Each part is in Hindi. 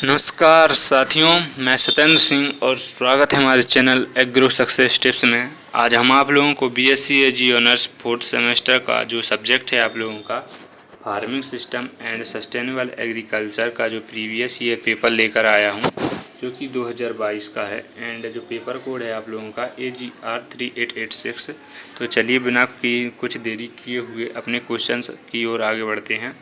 नमस्कार साथियों, मैं सत्येंद्र सिंह और स्वागत है हमारे चैनल एग्रो सक्सेस टिप्स में। आज हम आप लोगों को बीएससी एजी ऑनर्स 4th सेमेस्टर का जो सब्जेक्ट है आप लोगों का farming system and sustainable agriculture का जो प्रीवियस ईयर पेपर लेकर आया हूं, जो कि 2022 का है एंड जो पेपर कोड है आप लोगों का AGR 3886। तो चलिए बिना कुछ देरी किए हुए अपने क्वेश्चन की ओर आगे बढ़ते हैं।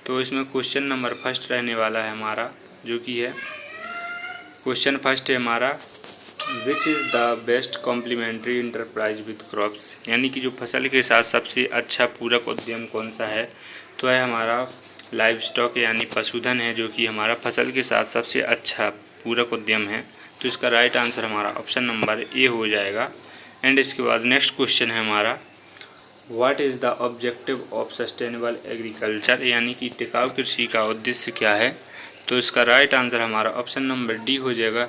तो इसमें क्वेश्चन नंबर फर्स्ट रहने वाला है हमारा, जो कि है क्वेश्चन फर्स्ट है हमारा, which is the best complementary enterprise with crops, यानी कि जो फसल के साथ सबसे अच्छा पूरक उद्यम कौन सा है। तो है हमारा लाइव स्टॉक यानी पशुधन है, जो कि हमारा फसल के साथ सबसे अच्छा पूरक उद्यम है। तो इसका राइट आंसर हमारा ऑप्शन नंबर ए हो जाएगा। एंड इसके बाद नेक्स्ट क्वेश्चन है हमारा, what is the objective of sustainable agriculture, यानी कि टिकाऊ कृषि का उद्देश्य क्या है। तो इसका राइट आंसर हमारा ऑप्शन नंबर डी हो जाएगा,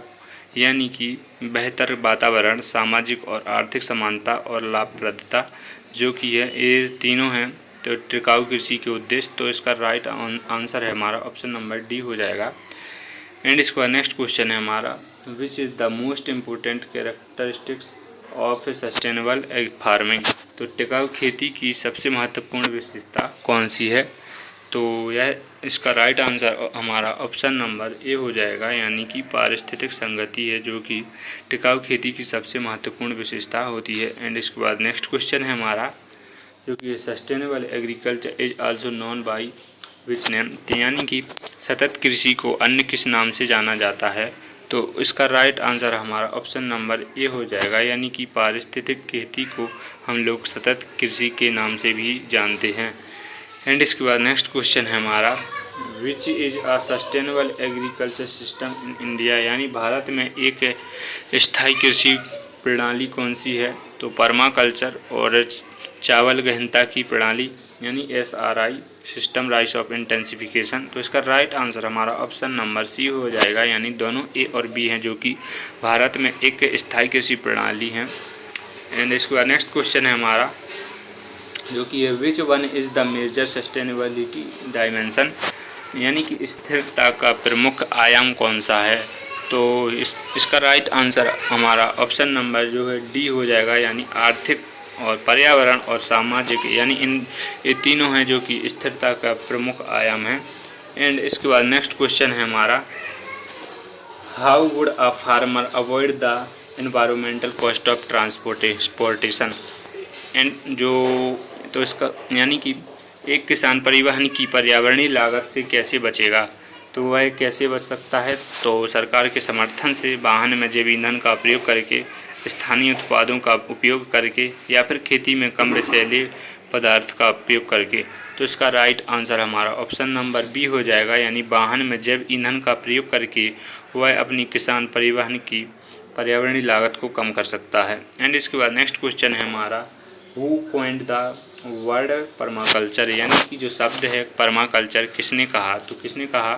यानी कि बेहतर वातावरण, सामाजिक और आर्थिक समानता और लाभप्रदता, जो कि है ये तीनों हैं तो टिकाऊ कृषि के उद्देश्य। तो इसका राइट आंसर है हमारा ऑप्शन नंबर डी हो जाएगा। एंड इसके बाद नेक्स्ट क्वेश्चन है हमारा, which is the most important characteristics of sustainable egg farming. तो टिकाऊ खेती की सबसे महत्वपूर्ण विशेषता कौन सी है। तो यह इसका राइट आंसर हमारा ऑप्शन नंबर ए हो जाएगा, यानी कि पारिस्थितिक संगति है, जो कि टिकाऊ खेती की सबसे महत्वपूर्ण विशेषता होती है। एंड इसके बाद नेक्स्ट क्वेश्चन है हमारा, जो कि sustainable agriculture is also known by which name, यानी कि सतत कृषि को अन्य किस नाम से जाना जाता है। तो इसका राइट आंसर हमारा ऑप्शन नंबर ए हो जाएगा, यानी कि पारिस्थितिक खेती को हम लोग सतत कृषि के नाम से भी जानते हैं। एंड इसके बाद नेक्स्ट क्वेश्चन है हमारा, which is a sustainable agriculture system in India, यानी भारत में एक स्थायी कृषि प्रणाली कौन सी है। तो पर्माकल्चर और चावल गहनता की प्रणाली यानी SRI system, rice of intensification. तो इसका राइट आंसर हमारा ऑप्शन नंबर सी हो जाएगा, यानी दोनों ए और बी हैं, जो कि भारत में एक स्थायी कृषि प्रणाली है। एंड इसके बाद नेक्स्ट क्वेश्चन है हमारा, जो कि है which one is the major sustainability dimension, यानी कि स्थिरता का प्रमुख आयाम कौन सा है। तो इसका राइट आंसर हमारा ऑप्शन नंबर जो है डी हो जाएगा, यानी आर्थिक और पर्यावरण और सामाजिक, यानी ये तीनों हैं जो कि स्थिरता का प्रमुख आयाम है। एंड इसके बाद नेक्स्ट क्वेश्चन है हमारा, how would a farmer avoid the environmental cost of transportation. And तो इसका यानी कि एक किसान परिवहन की पर्यावरणीय लागत से कैसे बचेगा। तो वह कैसे बच सकता है। तो सरकार के समर्थन से, वाहन में जैव ईंधन का प्रयोग करके, स्थानीय उत्पादों का उपयोग करके, या फिर खेती में कम विषैले पदार्थ का उपयोग करके। तो इसका राइट आंसर हमारा ऑप्शन नंबर बी हो जाएगा, यानी वाहन में जैव ईंधन का प्रयोग करके वह अपनी किसान परिवहन की पर्यावरणीय लागत को कम कर सकता है। एंड इसके बाद नेक्स्ट क्वेश्चन है हमारा, who coined the word permaculture, यानी कि जो शब्द है पर्माकल्चर किसने कहा। तो किसने कहा,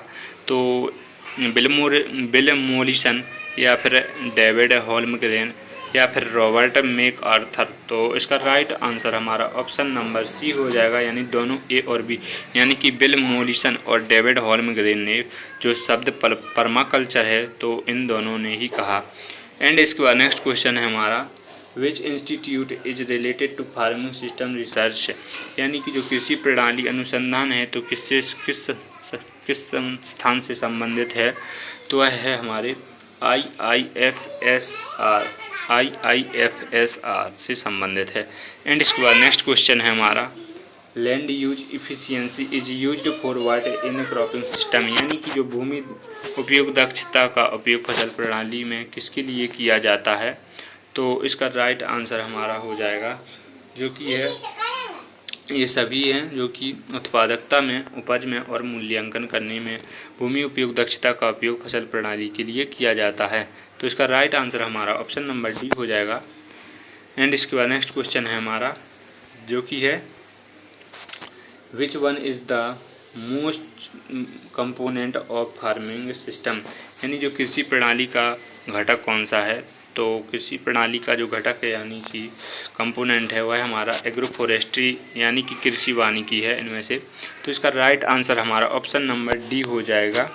तो बिल मोलिसन, या फिर डेविड होल्मग्रेन, या फिर रॉबर्ट मैक आर्थर। तो इसका राइट आंसर हमारा ऑप्शन नंबर सी हो जाएगा, यानी दोनों ए और बी, यानी कि बिल मोलिसन और डेविड होल्मग्रेन ने जो शब्द पर्माकल्चर है तो इन दोनों ने ही कहा। एंड इसके बाद नेक्स्ट क्वेश्चन है हमारा, which institute is related to farming system research, यानी कि जो कृषि प्रणाली अनुसंधान है तो किस संस्थान से संबंधित है। तो वह है हमारे IIFSR से संबंधित है। एंड इसके बाद नेक्स्ट क्वेश्चन है हमारा, land use efficiency is used for what in cropping system, यानी कि जो भूमि उपयोग दक्षता का उपयोग फसल प्रणाली में किसके लिए किया जाता है। तो इसका राइट आंसर हमारा हो जाएगा, जो कि है ये सभी हैं जो कि उत्पादकता में, उपज में और मूल्यांकन करने में भूमि उपयोग दक्षता का उपयोग फसल प्रणाली के लिए किया जाता है। तो इसका राइट आंसर हमारा ऑप्शन नंबर डी हो जाएगा। एंड इसके बाद नेक्स्ट क्वेश्चन है हमारा, जो कि है which one is the most component of farming system, यानी जो कृषि प्रणाली का घटक कौन सा है। तो कृषि प्रणाली का जो घटक है यानी कि कंपोनेंट है वह हमारा एग्रो फॉरेस्ट्री यानी कि कृषि वानिकी है इनमें से। तो इसका राइट आंसर हमारा ऑप्शन नंबर डी हो जाएगा।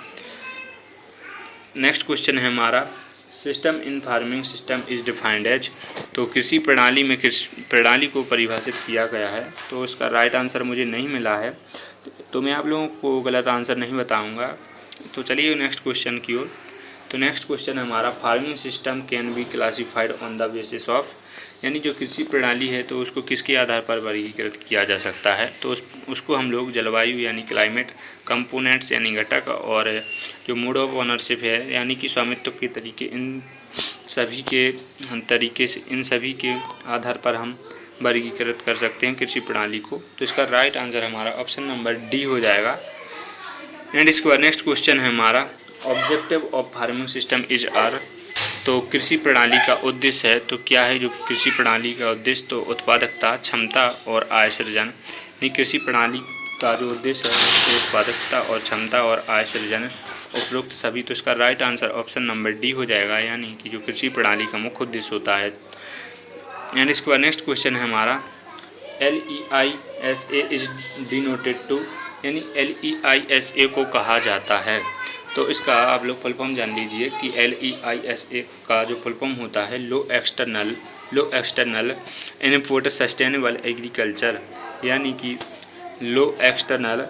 नेक्स्ट क्वेश्चन है हमारा system in farming system is defined as. तो कृषि प्रणाली में कृषि प्रणाली को परिभाषित किया गया है। तो इसका राइट आंसर मुझे नहीं मिला है, तो मैं आप लोगों को गलत आंसर नहीं बताऊंगा। तो चलिए नेक्स्ट क्वेश्चन की ओर। तो नेक्स्ट क्वेश्चन है हमारा farming system can be classified on the basis of, यानी जो कृषि प्रणाली है तो उसको किसके आधार पर वर्गीकृत किया जा सकता है। तो उसको हम लोग जलवायु यानी क्लाइमेट, कंपोनेंट्स यानी घटक, और जो मोड ऑफ ओनरशिप है यानी कि स्वामित्व के तरीके, इन सभी के आधार पर हम वर्गीकृत कर सकते हैं कृषि प्रणाली को। तो इसका राइट आंसर हमारा ऑप्शन नंबर डी हो जाएगा। एंड इसके बाद नेक्स्ट क्वेश्चन है हमारा objective of farming system is are. तो कृषि प्रणाली का उद्देश्य है, तो क्या है जो कृषि प्रणाली का उद्देश्य, तो उत्पादकता, क्षमता और आय सृजन। यानी कृषि प्रणाली का जो उद्देश्य है तो उत्पादकता और क्षमता और आय सृजन, उपरोक्त सभी। तो इसका right answer option number D हो जाएगा, यानी कि जो कृषि प्रणाली का मुख्य उद्देश्य होता है। एंड इसके बाद नेक्स्ट क्वेश्चन है हमारा LEISA इज डिनोटेड टू, यानी LEISA को कहा जाता है। तो इसका आप लोग फुल फॉर्म जान लीजिए कि LEISA का जो फुल फॉर्म होता है लो एक्सटर्नल इनपुट सस्टेनेबल एग्रीकल्चर, यानी कि लो एक्सटर्नल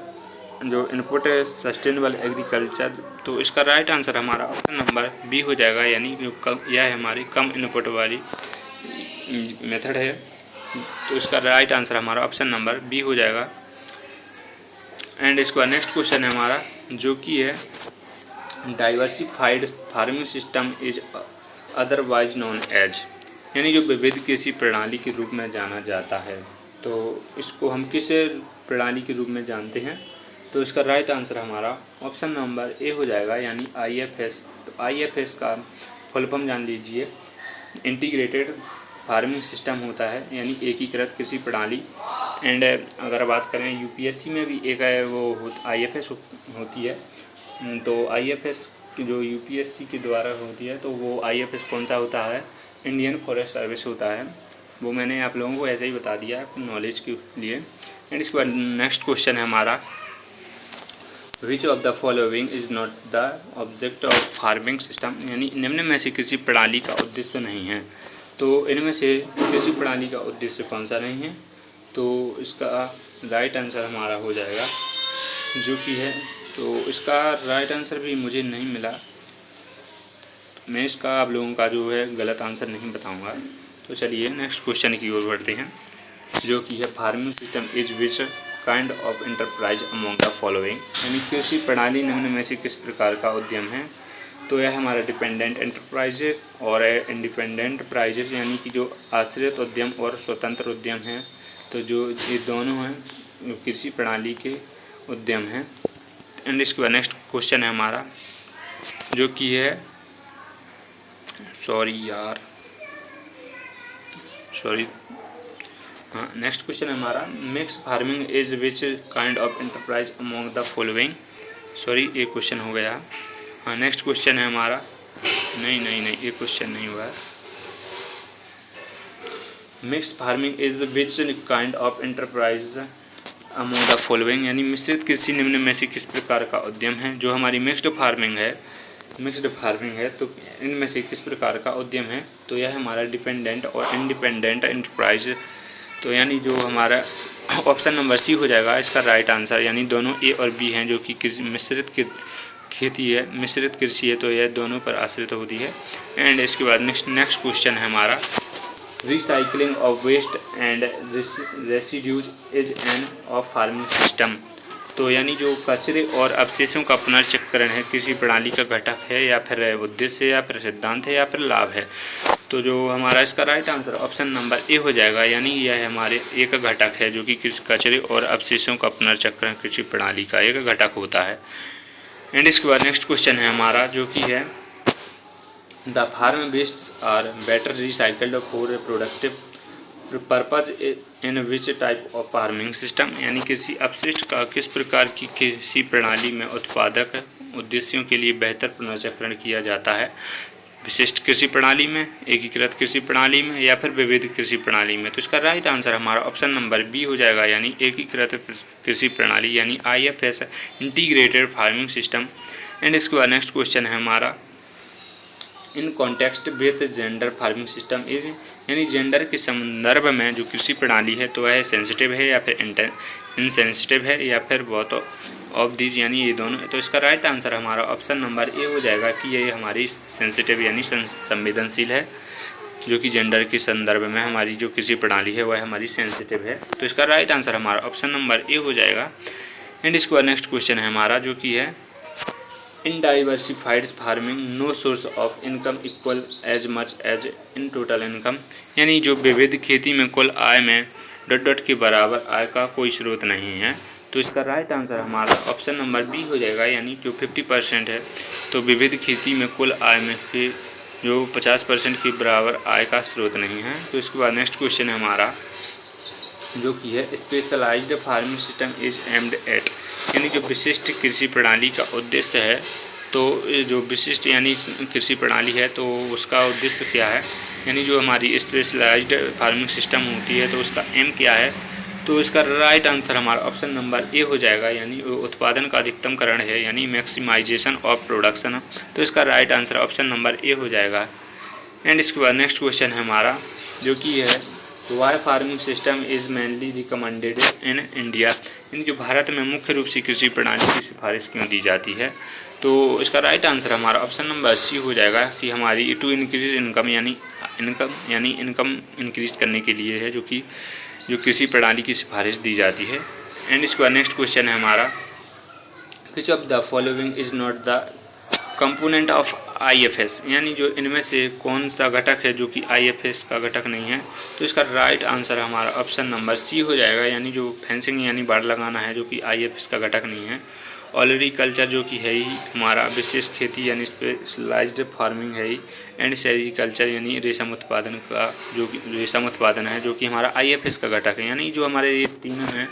जो इनपुट सस्टेनेबल एग्रीकल्चर। तो इसका राइट आंसर हमारा ऑप्शन नंबर बी हो जाएगा, यानी जो यह हमारी कम इनपुट वाली मेथड है। तो इसका राइट आंसर हमारा ऑप्शन नंबर बी हो जाएगा। एंड इसके बाद नेक्स्ट क्वेश्चन है हमारा जो कि है diversified farming system is otherwise known as, यानी जो विविध कृषि प्रणाली के रूप में जाना जाता है। तो इसको हम किस प्रणाली के रूप में जानते हैं। तो इसका राइट आंसर हमारा ऑप्शन नंबर ए हो जाएगा, यानी IFS। तो IFS का फुल फॉर्म जान लीजिए, इंटीग्रेटेड फार्मिंग सिस्टम होता है, यानी एकीकृत कृषि प्रणाली। एंड अगर बात करें UPSC में भी एक वो IFS होती है। तो IFS जो UPSC के द्वारा होती है, तो वो IFS कौन सा होता है, इंडियन फॉरेस्ट सर्विस होता है। वो मैंने आप लोगों को ऐसे ही बता दिया है नॉलेज के लिए। एंड इसके बाद नेक्स्ट क्वेश्चन है हमारा which of the following is not the object of farming system, यानी निम्न में से किसी प्रणाली का उद्देश्य नहीं है। तो इनमें से किसी प्रणाली का उद्देश्य कौन सा नहीं है। तो इसका राइट आंसर हमारा हो जाएगा जो कि है, तो इसका राइट आंसर भी मुझे नहीं मिला। मैं इसका आप लोगों का जो है गलत आंसर नहीं बताऊंगा। तो चलिए नेक्स्ट क्वेश्चन की ओर बढ़ते हैं जो कि है farming system is which kind of enterprise among the following, यानी कृषि प्रणाली निम्न में से किस प्रकार का उद्यम है। तो यह हमारा डिपेंडेंट एंटरप्राइजेस और इंडिपेंडेंट प्राइजेस, यानी कि जो आश्रित उद्यम और स्वतंत्र उद्यम हैं। तो जो ये दोनों हैं कृषि प्रणाली के उद्यम हैं। एंड इसके बाद नेक्स्ट क्वेश्चन है हमारा जो कि है नेक्स्ट क्वेश्चन है हमारा mix farming is which kind of enterprise among the following. ये क्वेश्चन हो गया। नेक्स्ट क्वेश्चन है हमारा नहीं ये क्वेश्चन नहीं हुआ है। Mix farming is which kind of enterprise among the following, यानी मिश्रित कृषि निम्न में से किस प्रकार का उद्यम है। जो हमारी मिक्स्ड फार्मिंग है तो इनमें से किस प्रकार का उद्यम है। तो यह हमारा डिपेंडेंट और इंडिपेंडेंट एंटरप्राइज। तो यानी जो हमारा ऑप्शन नंबर सी हो जाएगा इसका राइट आंसर, यानी दोनों ए और बी हैं जो कि मिश्रित खेती है, मिश्रित कृषि है, तो यह दोनों पर आश्रित होती है। एंड इसके बाद नेक्स्ट क्वेश्चन है हमारा recycling of waste and residues is an of farming system. तो यानी जो कचरे और अवशेषों का पुनर्चक्रण है कृषि प्रणाली का घटक है, या फिर उद्देश्य, या फिर सिद्धांत है, या फिर लाभ है। तो जो हमारा इसका right answer option number A हो जाएगा, यानी यह हमारे एक घटक है जो कि कचरे और अवशेषों का पुनर्चक्रण कृषि प्रणाली का एक घटक होता है। एंड इसके बाद नेक्स्ट क्वेश्चन है हमारा जो कि है the farm wastes are better recycled for productive purpose in which type of farming system, यानी कृषि अपशिष्ट का किस प्रकार की कृषि प्रणाली में उत्पादक उद्देश्यों के लिए बेहतर पुनर्चक्रण किया जाता है। विशिष्ट कृषि प्रणाली में, एकीकृत कृषि प्रणाली में, या फिर विविध कृषि प्रणाली में। तो इसका राइट आंसर हमारा ऑप्शन नंबर बी हो जाएगा, यानी एकीकृत कृषि प्रणाली, यानी IFS integrated farming system. And इसके बाद नेक्स्ट क्वेश्चन है हमारा in context with gender farming system is, यानी जेंडर के संदर्भ में जो कृषि प्रणाली है तो वह सेंसिटिव है या फिर इनसेंसिटिव है या फिर बोथ ऑफ दीज, यानी ये दोनों। तो इसका राइट आंसर हमारा ऑप्शन नंबर ए हो जाएगा कि ये हमारी सेंसिटिव यानी संवेदनशील है, जो कि जेंडर के संदर्भ में हमारी जो कृषि प्रणाली है वह हमारी सेंसिटिव है। तो इसका राइट आंसर हमारा ऑप्शन नंबर ए हो जाएगा। एंड इसके बाद नेक्स्ट क्वेश्चन है हमारा जो कि है in diversified farming no source of income equal as much as in total income, यानी जो विविध खेती में कुल आय में डॉट के बराबर आय का कोई स्रोत नहीं है। तो इसका राइट आंसर हमारा ऑप्शन नंबर बी हो जाएगा, यानी जो 50% है तो विविध खेती में कुल आय में के जो 50% के बराबर आय का स्रोत नहीं है। तो इसके बाद नेक्स्ट क्वेश्चन है हमारा जो कि है specialised farming system is aimed at, यानी जो विशिष्ट कृषि प्रणाली का उद्देश्य है, तो जो विशिष्ट यानी कृषि प्रणाली है तो उसका उद्देश्य क्या है, यानी जो हमारी स्पेशलाइज्ड फार्मिंग सिस्टम होती है तो उसका एम क्या है। तो इसका राइट आंसर हमारा ऑप्शन नंबर ए हो जाएगा, यानी उत्पादन का अधिकतमकरण है, यानी मैक्सिमाइजेशन ऑफ प्रोडक्शन। तो इसका right answer option number A हो जाएगा। एंड इसके बाद नेक्स्ट क्वेश्चन है हमारा जो कि है why farming system is mainly recommended in India, यानी जो भारत में मुख्य रूप से कृषि प्रणाली की सिफारिश क्यों दी जाती है। तो इसका राइट आंसर हमारा ऑप्शन नंबर सी हो जाएगा कि हमारी टू इंक्रीज इनकम, यानी इनकम इंक्रीज करने के लिए है, जो कि जो कृषि प्रणाली की सिफारिश दी जाती है। एंड इसके बाद नेक्स्ट क्वेश्चन है हमारा which of the following is not the component of IFS, यानी जो इनमें से कौन सा घटक है जो कि IFS का घटक नहीं है। तो इसका राइट आंसर हमारा ऑप्शन नंबर सी हो जाएगा, यानी जो फेंसिंग यानी बाड़ लगाना है जो कि IFS का घटक नहीं है। ऑलरिकल्चर जो कि है ही हमारा विशेष खेती यानी स्पेशलाइज्ड फार्मिंग है ही। एंड सेरिकल्चर यानी रेशम उत्पादन का जो कि रेशम उत्पादन है जो कि हमारा IFS का घटक है, यानी जो हमारे ये तीनों हैं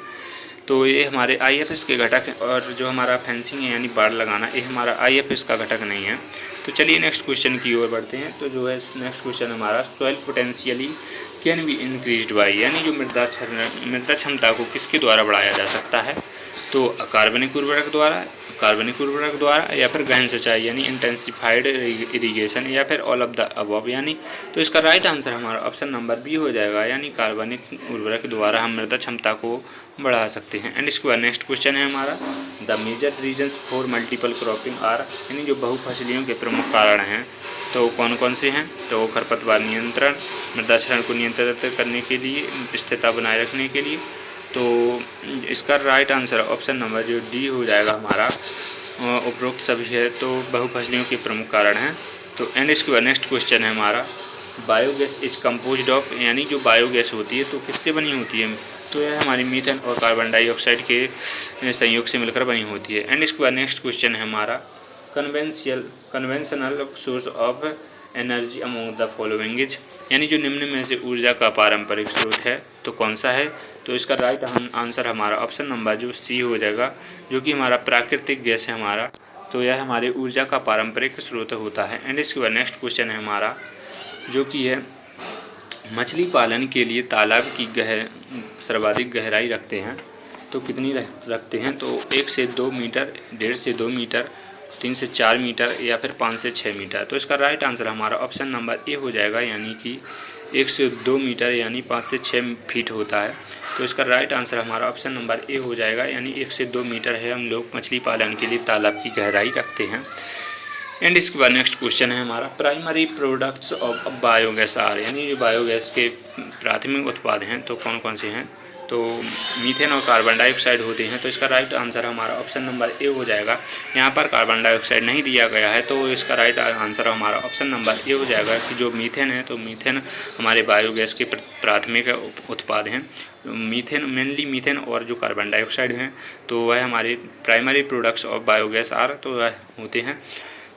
तो ये हमारे IFS के घटक हैं। और जो हमारा फेंसिंग है यानी बाड़ लगाना ये हमारा IFS का घटक नहीं है। तो चलिए नेक्स्ट क्वेश्चन की ओर बढ़ते हैं। तो जो है नेक्स्ट क्वेश्चन हमारा soil potentially can be increased by, यानी जो मृदा क्षमता को किसके द्वारा बढ़ाया जा सकता है। तो कार्बनिक उर्वरक द्वारा या फिर गहन सिंचाई यानी इंटेंसिफाइड इरिगेशन या फिर ऑल ऑफ द अबव, यानी तो इसका राइट आंसर हमारा ऑप्शन नंबर बी हो जाएगा, यानी कार्बनिक उर्वरक द्वारा हम मृदा क्षमता को बढ़ा सकते हैं। एंड इसके बाद नेक्स्ट क्वेश्चन है हमारा the major reasons for multiple cropping are, यानी जो बहुफसलियों के प्रमुख कारण हैं तो कौन कौन से हैं। तो खरपतवार नियंत्रण, मृदा क्षरण को नियंत्रित करने के लिए, स्थिरता बनाए रखने के लिए। तो इसका राइट आंसर ऑप्शन नंबर जो डी हो जाएगा हमारा उपरोक्त सभी है तो बहुफसलियों के प्रमुख कारण हैं। तो एंड इसके बाद नेक्स्ट क्वेश्चन है हमारा बायोगैस इज कम्पोज्ड ऑफ, यानी जो बायोगैस होती है तो किससे बनी होती है। तो यह हमारी मीथेन और कार्बन डाइऑक्साइड के संयोग से मिलकर बनी होती है। एंड इसके बाद नेक्स्ट क्वेश्चन है हमारा conventional source of energy among the following is, यानी जो निम्न में से ऊर्जा का पारंपरिक स्रोत है तो कौन सा है। तो इसका राइट आंसर हमारा ऑप्शन नंबर जो सी हो जाएगा, जो कि हमारा प्राकृतिक गैस है हमारा, तो यह हमारे ऊर्जा का पारंपरिक स्रोत होता है। एंड इसके बाद नेक्स्ट क्वेश्चन है हमारा जो कि है मछली पालन के लिए तालाब की सर्वाधिक गहराई रखते हैं तो कितनी रखते हैं। तो 1 से 2 मीटर, 1.5 से 2 मीटर, 3 से 4 मीटर या फिर 5 से 6 मीटर। तो इसका राइट आंसर हमारा ऑप्शन नंबर ए हो जाएगा, यानी कि 1 से 2 मीटर यानी 5 से 6 फीट होता है। तो इसका राइट आंसर हमारा ऑप्शन नंबर ए हो जाएगा, यानी 1 से 2 मीटर है हम लोग मछली पालन के लिए तालाब की गहराई रखते हैं। एंड इसके बाद नेक्स्ट क्वेश्चन है हमारा primary products of biogas are, यानी जो बायोगैस के प्राथमिक उत्पाद हैं तो कौन कौन से हैं। तो मीथेन और कार्बन डाइऑक्साइड होते हैं। तो इसका राइट आंसर हमारा ऑप्शन नंबर ए हो जाएगा। यहाँ पर कार्बन डाइऑक्साइड नहीं दिया गया है तो इसका राइट आंसर हमारा ऑप्शन नंबर ए हो जाएगा कि जो मीथेन है तो मीथेन हमारे बायोगैस के प्राथमिक उत्पाद हैं। मीथेन मेनली मीथेन और जो कार्बन डाइऑक्साइड हैं तो वह हमारे primary products of biogas are तो वह होते हैं।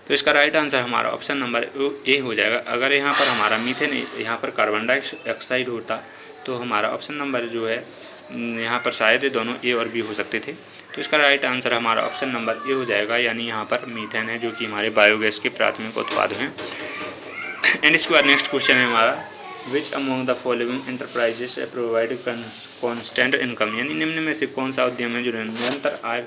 तो इसका राइट आंसर हमारा ऑप्शन नंबर ए हो जाएगा। अगर यहाँ पर हमारा मीथेन यहाँ पर कार्बन डाइऑक्साइड होता तो हमारा ऑप्शन नंबर जो है यहाँ पर शायद दोनों ए और बी हो सकते थे। तो इसका राइट आंसर हमारा ऑप्शन नंबर ए हो जाएगा, यानी यहाँ पर मीथेन है जो कि हमारे बायोगैस के प्राथमिक उत्पाद हैं। एंड इसके बाद नेक्स्ट क्वेश्चन है हमारा which among the following enterprises provide constant income, यानी निम्न में से कौन सा उद्यम है जो निरंतर आय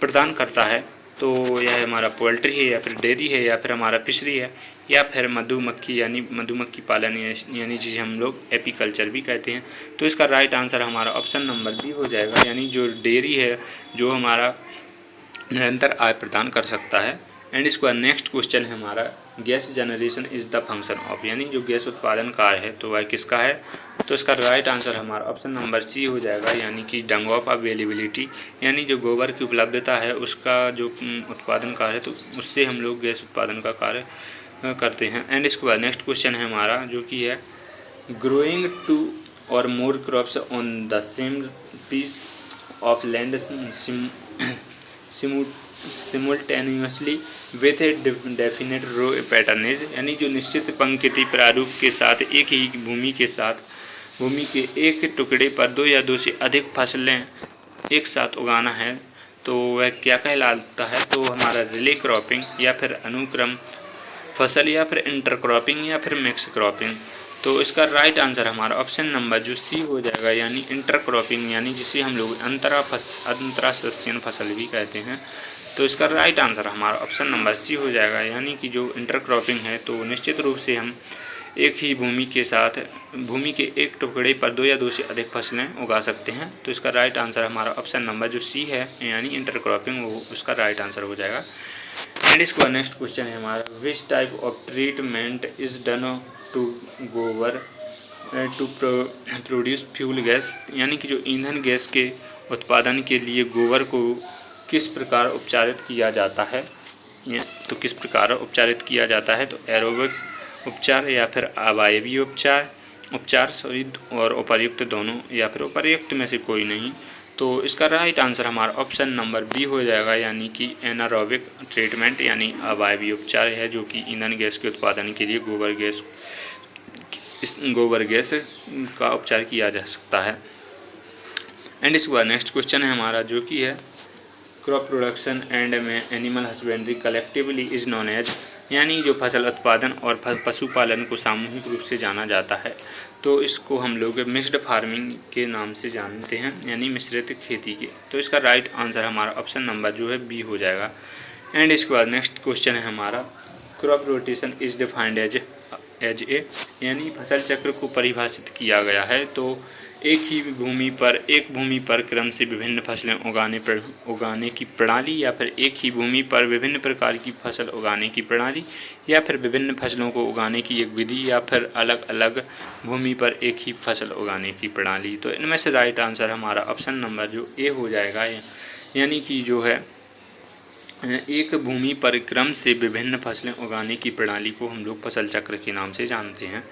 प्रदान करता है। तो यह हमारा पोल्ट्री है या फिर डेयरी है या फिर हमारा फिशरी है या फिर मधुमक्खी यानी मधुमक्खी पालन यानी जिसे हम लोग एपीकल्चर भी कहते हैं। तो इसका राइट आंसर हमारा ऑप्शन नंबर बी हो जाएगा, यानी जो डेयरी है जो हमारा निरंतर आय प्रदान कर सकता है। एंड इसका नेक्स्ट क्वेश्चन है हमारा gas generation is the function of, यानी जो गैस उत्पादन कार्य है तो वह किसका है। तो इसका राइट आंसर हमारा ऑप्शन नंबर सी हो जाएगा, यानी कि डंग ऑफ अवेलेबिलिटी, यानी जो गोबर की उपलब्धता है उसका जो उत्पादन कार्य है तो उससे हम लोग गैस उत्पादन का कार्य करते हैं। एंड इसके बाद नेक्स्ट क्वेश्चन है हमारा जो कि है growing two or more crops on the same piece of land simultaneously with a definite row patterns, यानी जो निश्चित पंक्ति प्रारूप के साथ एक ही भूमि के एक टुकड़े पर दो या दो से अधिक फसलें एक साथ उगाना है तो वह क्या कहलाता है। तो हमारा रिले क्रॉपिंग या फिर अनुक्रम फसल या फिर इंटरक्रॉपिंग या फिर मिक्स क्रॉपिंग। तो इसका राइट आंसर हमारा ऑप्शन नंबर जो सी हो जाएगा, यानी इंटरक्रॉपिंग, यानी जिसे हम लोग अंतरा सस्यन फसल भी कहते हैं। तो इसका राइट आंसर हमारा ऑप्शन नंबर सी हो जाएगा, यानी कि जो इंटरक्रॉपिंग है तो निश्चित रूप से हम एक ही भूमि के एक टुकड़े पर दो या दो से अधिक फसलें उगा सकते हैं। तो इसका राइट आंसर हमारा ऑप्शन नंबर जो सी है, यानी इंटरक्रॉपिंग, वो उसका राइट आंसर हो जाएगा। एंड इसके बाद नेक्स्ट क्वेश्चन है हमारा which type of treatment is done to गोबर टू प्रोड्यूस फ्यूल गैस, यानी कि जो ईंधन गैस के उत्पादन के लिए गोबर को किस प्रकार उपचारित किया जाता है। तो एरोबिक उपचार या फिर अवायवीय उपचार और उपर्युक्त दोनों या फिर उपर्युक्त में से कोई नहीं। तो इसका राइट आंसर हमारा ऑप्शन नंबर बी हो जाएगा, यानी कि एनारोबिक ट्रीटमेंट यानी अवायवीय उपचार है जो कि ईंधन गैस के उत्पादन के लिए गोबर गैस का उपचार किया जा सकता है। एंड इसके बाद नेक्स्ट क्वेश्चन है हमारा जो कि है क्रॉप प्रोडक्शन एंड में animal husbandry collectively is known as, यानी जो फसल उत्पादन और पशुपालन को सामूहिक रूप से जाना जाता है तो इसको हम लोग मिक्स्ड फार्मिंग के नाम से जानते हैं, यानी मिश्रित खेती के। तो इसका राइट आंसर हमारा ऑप्शन नंबर जो है बी हो जाएगा। एंड इसके बाद नेक्स्ट क्वेश्चन है हमारा crop rotation is defined as a, यानी फसल चक्र को परिभाषित किया गया है तो एक भूमि पर क्रम से विभिन्न फसलें उगाने की प्रणाली या फिर एक ही भूमि पर विभिन्न प्रकार की फसल उगाने की प्रणाली या फिर विभिन्न फसलों को उगाने की एक विधि या फिर अलग अलग भूमि पर एक ही फसल उगाने की प्रणाली। तो इनमें से राइट आंसर हमारा ऑप्शन नंबर जो ए हो जाएगा, यानी कि जो है एक भूमि पर क्रम से विभिन्न फसलें उगाने की प्रणाली को हम लोग फसल चक्र के नाम से जानते हैं।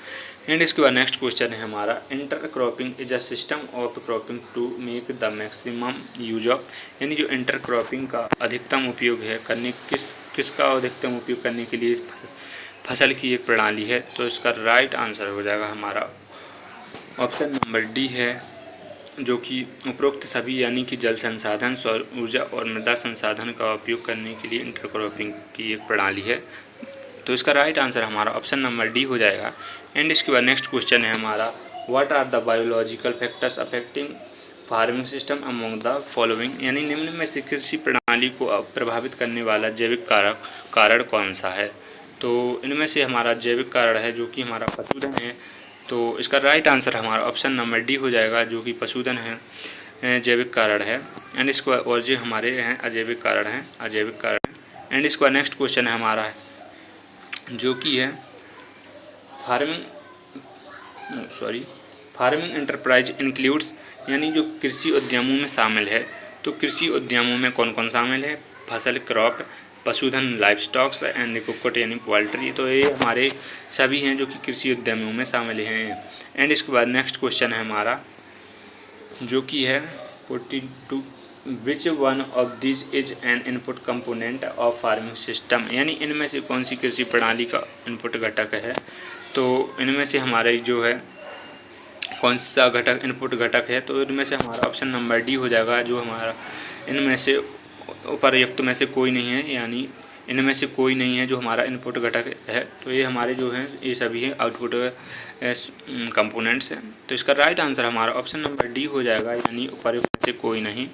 एंड इसके बाद नेक्स्ट क्वेश्चन है हमारा intercropping is a system of cropping to make the maximum use of, यानी जो इंटरक्रॉपिंग का अधिकतम उपयोग है किसका अधिकतम उपयोग करने के लिए फसल की एक प्रणाली है। तो इसका राइट आंसर हो जाएगा हमारा ऑप्शन नंबर डी है, जो कि उपरोक्त सभी यानी कि जल संसाधन, सौर ऊर्जा और मृदा संसाधन का उपयोग करने के लिए इंटरक्रॉपिंग की एक प्रणाली है। तो इसका राइट आंसर हमारा ऑप्शन नंबर डी हो जाएगा। एंड इसके बाद नेक्स्ट क्वेश्चन है हमारा what are the biological factors affecting farming system among the following, यानी निम्न में से कृषि प्रणाली को प्रभावित करने वाला जैविक कारण कौन सा है। तो इनमें से हमारा जैविक कारण है जो कि हमारा पशुधन है। तो इसका राइट आंसर हमारा ऑप्शन नंबर डी हो जाएगा, जो कि पशुधन है जैविक कारण है। एंड इसको और जो हमारे हैं अजैविक कारण हैं। एंड इसका नेक्स्ट क्वेश्चन है हमारा जो कि है फार्मिंग एंटरप्राइज इंक्लूड्स, यानी जो कृषि उद्यमों में शामिल है। तो कृषि उद्यमों में कौन कौन शामिल है, फसल, क्रॉप, पशुधन, लाइव स्टॉक्स एंड कुक्कुट यानी पोल्ट्री। तो ये हमारे सभी हैं जो कि कृषि उद्यमों में शामिल हैं। एंड इसके बाद नेक्स्ट क्वेश्चन है हमारा जो कि है 42 which one of this is an input component of farming system, यानी इनमें से कौन सी कृषि प्रणाली का इनपुट घटक है। तो इनमें से हमारे जो है कौन सा घटक इनपुट घटक है, तो इनमें से हमारा ऑप्शन नंबर डी हो जाएगा, जो हमारा इनमें से उपर्युक्त में से कोई नहीं है, यानी इनमें से कोई नहीं है जो हमारा इनपुट घटक है। तो ये हमारे जो हैं ये सभी हैं आउटपुट कंपोनेंट्स हैं। तो इसका राइट आंसर हमारा ऑप्शन नंबर डी हो जाएगा, यानी उपर्युक्त में से कोई नहीं।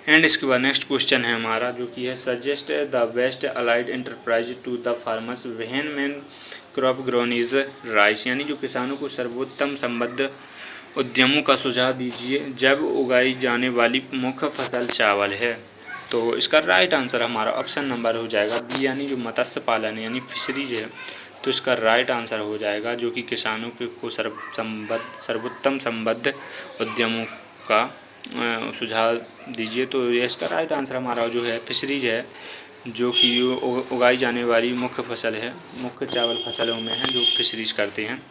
एंड इसके बाद नेक्स्ट क्वेश्चन है हमारा जो कि है suggest the best allied enterprise to the farmers when main crop grown is rice, यानी जो किसानों को सर्वोत्तम संबद्ध उद्यमों का सुझाव दीजिए जब उगाई जाने वाली मुख्य फसल चावल है। तो इसका राइट आंसर हमारा ऑप्शन नंबर हो जाएगा बी, यानी जो मत्स्य पालन यानी फिशरीज है। तो इसका राइट आंसर हो जाएगा जो कि किसानों को सर्वोत्तम संबद्ध उद्यमों का सुझाव दीजिए। तो इसका राइट आंसर हमारा जो है फिशरीज है, जो कि उगाई जाने वाली मुख्य फसल है, मुख्य चावल फसलों में है जो फिशरीज करते हैं।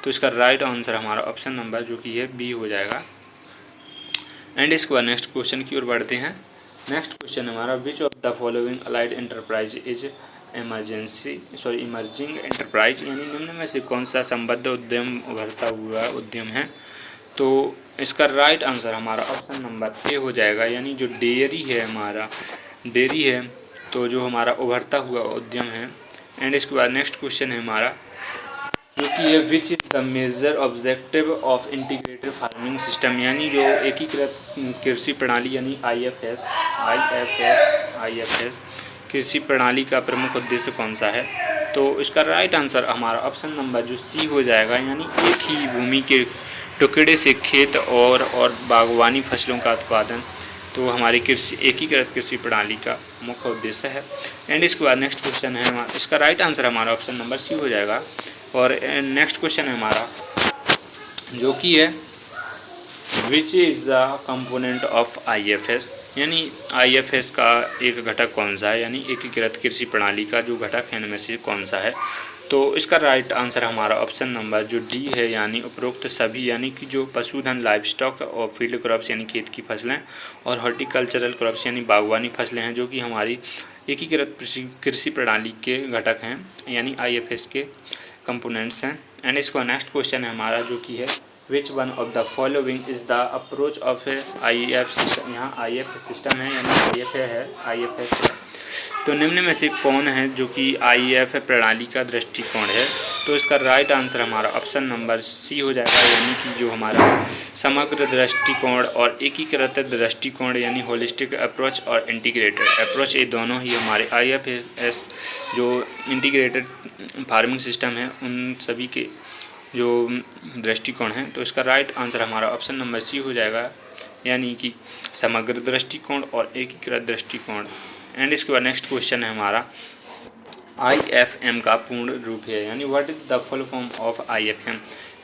तो इसका राइट आंसर हमारा ऑप्शन नंबर जो कि है बी हो जाएगा। एंड इसके बाद नेक्स्ट क्वेश्चन की ओर बढ़ते हैं। नेक्स्ट क्वेश्चन हमारा which of the following allied enterprise is emerging enterprise, यानी निम्न में से कौन सा संबद्ध उद्यम उभरता हुआ उद्यम है। तो इसका राइट आंसर हमारा ऑप्शन नंबर ए हो जाएगा, यानी जो डेयरी है हमारा डेयरी है, तो जो हमारा उभरता हुआ उद्यम है। एंड इसके बाद नेक्स्ट क्वेश्चन है हमारा जो कि है which is the major objective of integrated farming system, यानी जो एकीकृत कृषि प्रणाली यानी आईएफएस कृषि प्रणाली का प्रमुख उद्देश्य कौन सा है। तो इसका राइट आंसर हमारा ऑप्शन नंबर जो सी हो जाएगा, यानी एक ही भूमि के टुकड़े से खेत और बागवानी फसलों का उत्पादन। तो हमारी एकीकृत कृषि प्रणाली का मुख्य उद्देश्य है। एंड इसके बाद नेक्स्ट क्वेश्चन है इसका राइट आंसर हमारा ऑप्शन नंबर सी हो जाएगा। और नेक्स्ट क्वेश्चन है हमारा जो कि है विच is the component of IFS, यानी आईएफएस का एक घटक कौन सा है, यानी एकीकृत कृषि प्रणाली का जो घटक है इनमें से कौन सा है। तो इसका राइट आंसर हमारा ऑप्शन नंबर जो डी है, यानी उपरोक्त सभी, यानी कि जो पशुधन लाइव स्टॉक और फील्ड क्रॉप्स यानी खेत की फसलें और हॉर्टिकल्चरल क्रॉप्स यानी बागवानी फसलें हैं, जो कि हमारी एकीकृत कृषि प्रणाली के घटक हैं, यानी आईएफएस के कंपोनेंट्स हैं। एंड इसका नेक्स्ट क्वेश्चन है हमारा जो कि है which one of the following is the approach of if system, यहाँ आईएफ सिस्टम है यानी आईएफएस। तो निम्न में से कौन है जो कि आईएफ प्रणाली का दृष्टिकोण है। तो इसका राइट आंसर हमारा ऑप्शन नंबर सी हो जाएगा, यानी कि जो हमारा समग्र दृष्टिकोण और एकीकृत दृष्टिकोण यानी होलिस्टिक अप्रोच और इंटीग्रेटेड अप्रोच, ये दोनों ही हमारे आईएफएस जो इंटीग्रेटेड फार्मिंग सिस्टम है उन सभी के जो दृष्टिकोण हैं। तो इसका राइट आंसर हमारा ऑप्शन नंबर सी हो जाएगा, यानी कि समग्र दृष्टिकोण और एकीकृत दृष्टिकोण। एंड इसके बाद नेक्स्ट क्वेश्चन है हमारा आईएफएम का पूर्ण रूप है, यानी what is the full form of IFM,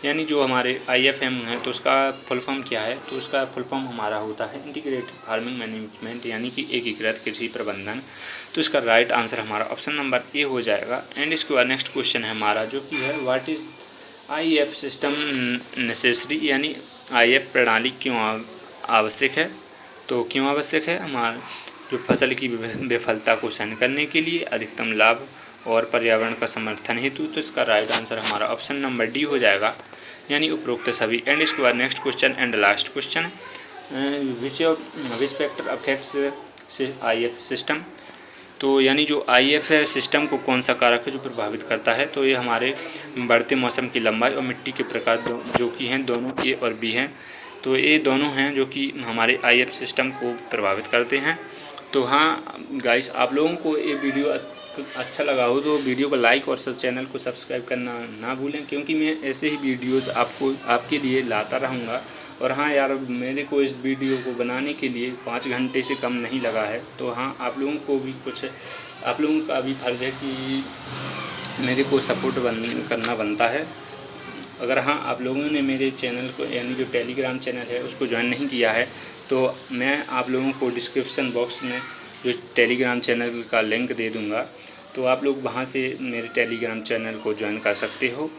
यानी जो हमारे आईएफएम है तो उसका फुल फॉर्म क्या है। तो उसका फुल फॉर्म हमारा होता है इंटीग्रेटेड फार्मिंग मैनेजमेंट, यानी कि एकीकृत कृषि प्रबंधन। तो इसका राइट आंसर हमारा ऑप्शन नंबर ए हो जाएगा। एंड इसके बाद नेक्स्ट क्वेश्चन है हमारा जो कि है what is if system necessary, यानी आईएफ प्रणाली क्यों आवश्यक है। तो क्यों आवश्यक है, हमारा जो फसल की विफलता को सहन करने के लिए, अधिकतम लाभ और पर्यावरण का समर्थन हेतु। तो इसका राइट आंसर हमारा ऑप्शन नंबर डी हो जाएगा, यानी उपरोक्त सभी। एंड इसके बाद next question and last question which factor affects से आईएफ सिस्टम, तो यानी जो आईएफ सिस्टम को कौन सा कारक है जो प्रभावित करता है। तो ये हमारे बढ़ते मौसम की लंबाई और मिट्टी के प्रकार जो कि हैं दोनों ए और बी हैं। तो ये दोनों हैं जो कि हमारे आईएफ सिस्टम को प्रभावित करते हैं। तो हाँ गाइस, आप लोगों को ये वीडियो अच्छा लगा हो तो वीडियो को लाइक और चैनल को सब्सक्राइब करना ना भूलें, क्योंकि मैं ऐसे ही वीडियोस आपके लिए लाता रहूँगा। और हाँ यार, मेरे को इस वीडियो को बनाने के लिए 5 घंटे से कम नहीं लगा है। तो हाँ, आप लोगों का भी फर्ज़ है कि मेरे को सपोर्ट करना बनता है। अगर हाँ आप लोगों ने मेरे चैनल को यानी जो टेलीग्राम चैनल है उसको ज्वाइन नहीं किया है, तो मैं आप लोगों को डिस्क्रिप्शन बॉक्स में जो टेलीग्राम चैनल का लिंक दे दूंगा, तो आप लोग वहां से मेरे टेलीग्राम चैनल को ज्वाइन कर सकते हो।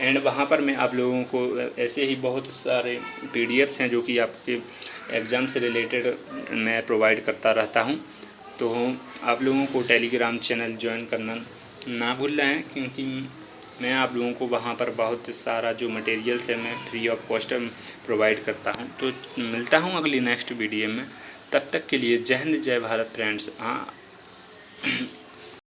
एंड वहां पर मैं आप लोगों को ऐसे ही बहुत सारे पीडीएफ्स हैं जो कि आपके एग्ज़ाम से रिलेटेड मैं प्रोवाइड करता रहता हूं। तो आप लोगों को टेलीग्राम चैनल ज्वाइन करना ना भूल रहे हैं, क्योंकि मैं आप लोगों को वहाँ पर बहुत सारा जो मटेरियल्स है मैं फ्री ऑफ कॉस्ट प्रोवाइड करता हूँ। तो मिलता हूँ अगली नेक्स्ट वीडियो में, तब तक के लिए जय हिंद जय भारत फ्रेंड्स। हाँ